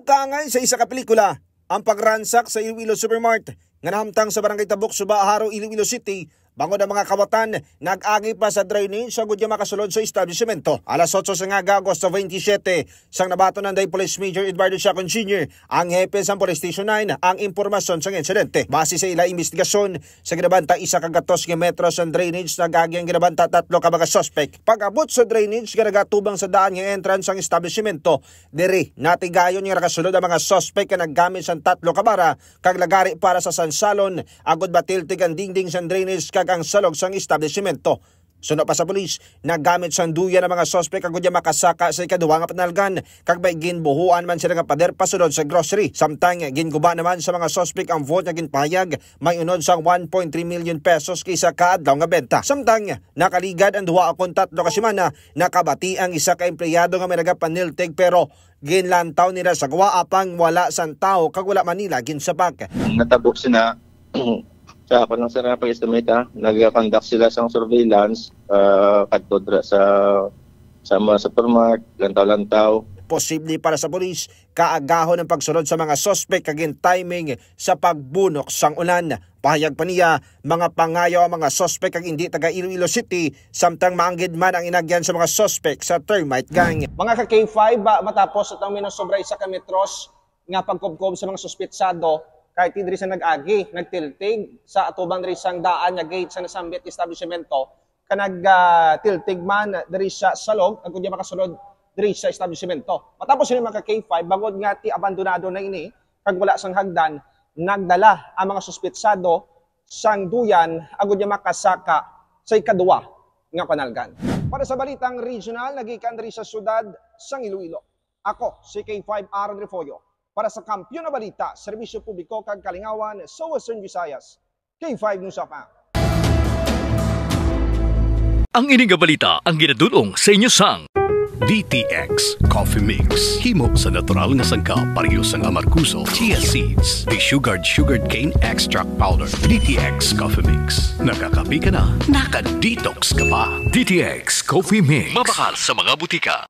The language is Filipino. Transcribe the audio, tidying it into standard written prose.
Kaangay sa isa ka pelikula, ang pagransak sa Iloilo Supermart nga nahamtang sa Barangay Tabuk, Suba, Haro, Iloilo City. Bangod ang mga kawatan, nag-agi pa sa drainage sa gudya makasulod sa establishmento. Alas 8 sa nga Agosto 27, sang nabato ng Police Major Eduardo Chacon Jr., ang hepe sa Police Station 9, ang impormasyon sa insidente. Base sa ila investigasyon, sa ginabanta isa kagatos ng metro sa drainage, nag-agi ang ginabanta 3 ka mga suspect. Pag-abot sa drainage, ganagatubang sa daan ng entrance ang establishmento. Diri, natigayon yung nakasulod ang mga suspect na naggamit sa 3 kabara, kag lagari para sa sansalon, agod batiltig ang dingding sa drainage kag ang salog sang establishmento. Suno pa sa pulis, nagamit sang duya ng mga sospek agud ya makasaka sa ikaduwa nga panalgan, kag may ginbuhuan man sila nga pader pasunod sa grocery. Samtang ginguba naman sa mga sospek ang vote nga ginpahayag, may unod sang 1.3 million pesos kaysa kaadlaw nga benta. Samtang nakaligad ang duha akong 3 ka semana, nakabati ang isa ka empleyado nga may nagapaniltig pero ginlantaw nila sa gawa apang wala sang tao kag wala manila ginsabak. Natabok sila sa ako lang sa pag-estimate, nag-conduct sila sa surveillance kadto sa mga supermarket, lantaw-lantaw. Posible para sa pulis, kaagahon ng pagsunod sa mga sospek kagin timing sa pagbunok sang ulan. Pahayag pa niya, mga pangayaw ang mga sospek kag hindi taga Iloilo City, samtang maanggid man ang inagyan sa mga sospek sa termite gang. Mga ka-K5, matapos at ang minasobra isa ka metros nga pagkubkob sa mga suspetsado, kahit hindi sa nag-agi, nagtiltig sa atubang diri sang daan nga gate sa nasambit establishmento, kanag tiltig man diri sa salog, ang kunya makasulod diri sa establishmento. Matapos sila mga K5, bangod nga ti abandonado na ini, kag wala sang hagdan, nagdala ang mga suspetsado sang duyan, agud niya makasaka sa ikaduwa nga panalgan. Para sa balitang regional, nagikan diri sa syudad sang Iloilo. Ako, si K5 Aaron Refollo. Para sa Kampiyon na Balita, Serbisyo Publiko kag Kalingawan sa Western Visayas, K5 News Up. Ang ining balita ang ginadulong sa inyo sang DTX Coffee Mix. Himo sa natural nga sangka pareho sang amarkuso, chia seeds, sugared cane extract powder. DTX Coffee Mix. Nakakapi ka na, naka-detox ka pa. DTX Coffee Mix. Mabakal sa mga butika.